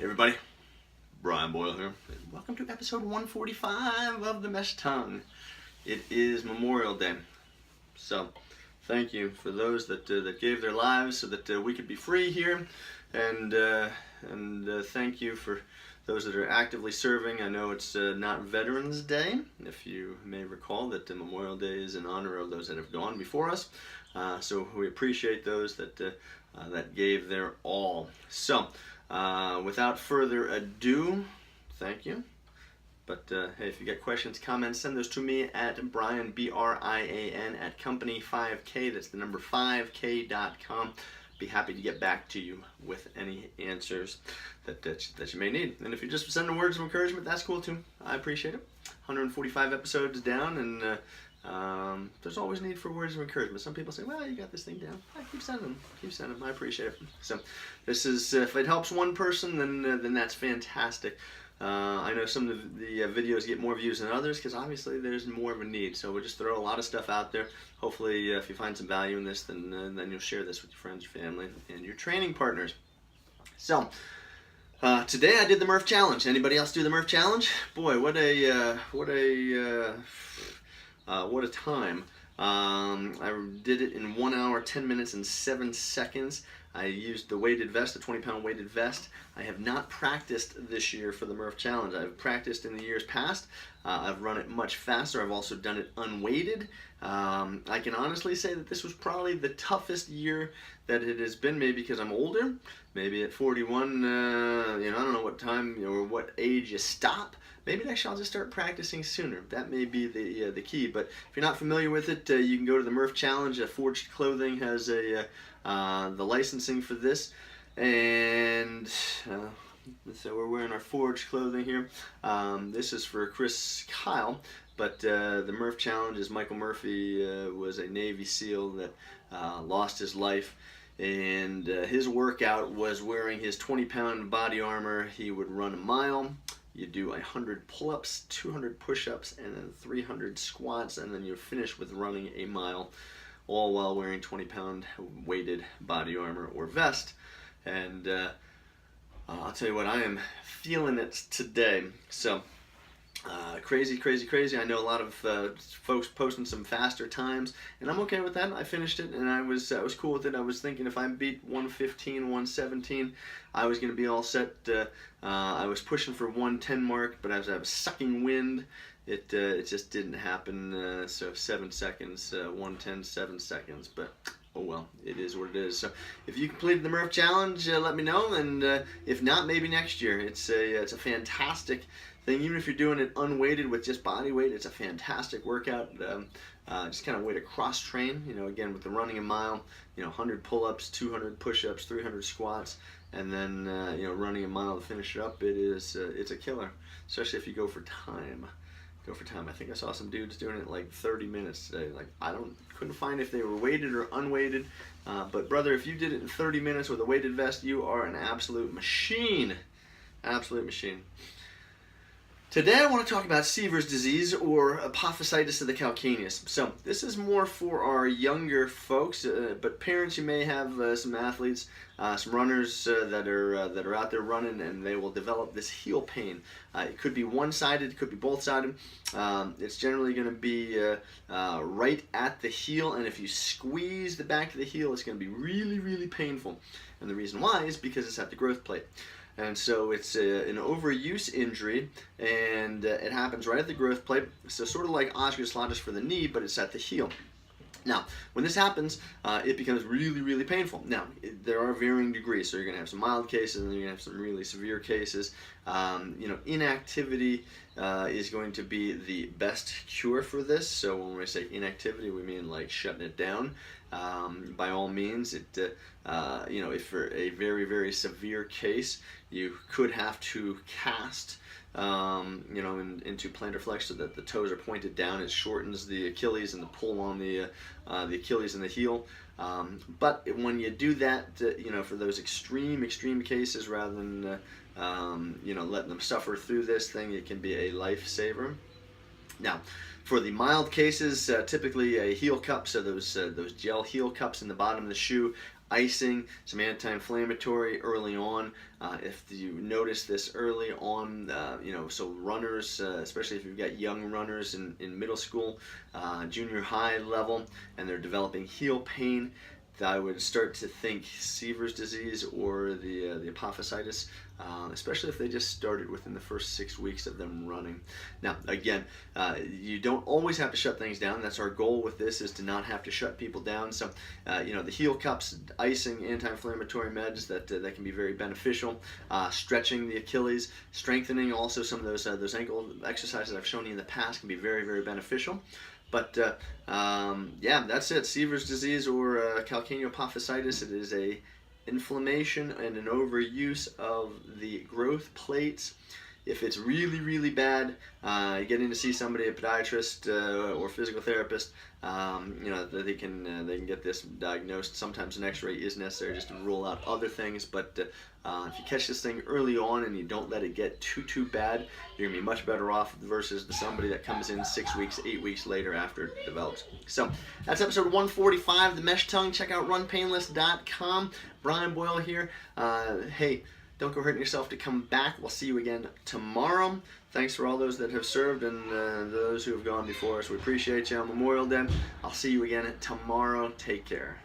Hey everybody, Brian Boyle here, and welcome to episode 145 of The Mesh Tongue. It is Memorial Day, so thank you for those that gave their lives so that we could be free here, and thank you for those that are actively serving. I know it's not Veterans Day, if you may recall that Memorial Day is in honor of those that have gone before us, so we appreciate those that gave their all. So, without further ado, thank you. But hey, if you get questions, comments, send those to me at Brian, B-R-I-A-N, at company5k, that's the number 5k.com. Be happy to get back to you with any answers that you may need. And if you're just sending words of encouragement, that's cool too. I appreciate it. 145 episodes down, and there's always need for words of encouragement. Some people say, well, you got this thing down. I keep sending them. I appreciate it. So this is, if it helps one person, then that's fantastic. I know some of the videos get more views than others because obviously there's more of a need. So we'll just throw a lot of stuff out there. Hopefully, if you find some value in this, then you'll share this with your friends, your family, and your training partners. So today I did the Murph challenge. Anybody else do the Murph challenge? Boy, what a time. I did it in 1 hour, 10 minutes, and 7 seconds. I used the weighted vest, a 20-pound weighted vest. I have not practiced this year for the Murph challenge. I've practiced in the years past. I've run it much faster. I've also done it unweighted. I can honestly say that this was probably the toughest year that it has been, maybe because I'm older. Maybe at 41, I don't know what time or what age you stop. Maybe actually I'll just start practicing sooner. That may be the key. But if you're not familiar with it, you can go to the Murph Challenge. Forged Clothing has the licensing for this, and so we're wearing our Forged Clothing here. This is for Chris Kyle, but the Murph Challenge is Michael Murphy was a Navy SEAL that lost his life. And his workout was wearing his 20-pound body armor. He would run a mile. You do 100 pull-ups, 200 push-ups, and then 300 squats, and then you finish with running a mile, all while wearing 20-pound weighted body armor or vest. And I'll tell you what, I am feeling it today. So crazy. I know a lot of folks posting some faster times, and I'm okay with that. I finished it, and I was cool with it. I was thinking if I beat 115, 117, I was going to be all set. I was pushing for 110 mark, but as I was sucking wind, it just didn't happen. So 7 seconds, 110, 7 seconds, but oh well, it is what it is. So if you completed the Murph challenge, let me know, and if not, maybe next year. It's a fantastic thing. Even if you're doing it unweighted with just body weight, it's a fantastic workout. Just kind of way to cross train. Again with the running a mile, 100 pull-ups, 200 push-ups, 300 squats, and then running a mile to finish it up. It's a killer, especially if you go for time. I think I saw some dudes doing it like 30 minutes today. Like couldn't find if they were weighted or unweighted. But brother, if you did it in 30 minutes with a weighted vest, you are an absolute machine. Absolute machine. Today I want to talk about Sever's disease, or apophysitis of the Calcaneus. So this is more for our younger folks, but parents, you may have some athletes, some runners that are out there running, and they will develop this heel pain. It could be one-sided, it could be both-sided. It's generally going to be right at the heel, and if you squeeze the back of the heel, it's going to be really painful. And the reason why is because it's at the growth plate. And so it's an overuse injury, and it happens right at the growth plate. So sort of like osteoarthritis for the knee, but it's at the heel. Now, when this happens, it becomes really painful. Now, there are varying degrees. So you're going to have some mild cases, and then you're going to have some really severe cases. Inactivity is going to be the best cure for this. So when we say inactivity, we mean like shutting it down. By all means, if for a very severe case, you could have to cast, into plantar flex so that the toes are pointed down. It shortens the Achilles and the pull on the Achilles and the heel. But when you do that, for those extreme cases, rather than letting them suffer through this thing, it can be a lifesaver. Now, for the mild cases, typically a heel cup, so those gel heel cups in the bottom of the shoe, icing, some anti-inflammatory early on. If you notice this early on, so runners, especially if you've got young runners in middle school, junior high level, and they're developing heel pain, I would start to think Sever's disease or the apophysitis, especially if they just started within the first 6 weeks of them running. Now, again, you don't always have to shut things down. That's our goal with this, is to not have to shut people down. So, the heel cups, icing, anti-inflammatory meds, that can be very beneficial. Stretching the Achilles, strengthening also some of those ankle exercises I've shown you in the past can be very, very beneficial. But yeah, that's it. Sever's disease or Calcaneal Apophysitis. It is a inflammation and an overuse of the growth plates. If it's really, really bad, you get in to see somebody, a podiatrist or physical therapist. They can get this diagnosed. Sometimes an X-ray is necessary just to rule out other things. But if you catch this thing early on and you don't let it get too bad, you're gonna be much better off versus somebody that comes in 6 weeks, 8 weeks later after it develops. So that's episode 145, the mesh tongue. Check out runpainless.com. Brian Boyle here. Hey, don't go hurting yourself to come back. We'll see you again tomorrow. Thanks for all those that have served and those who have gone before us. We appreciate you on Memorial Day. I'll see you again tomorrow. Take care.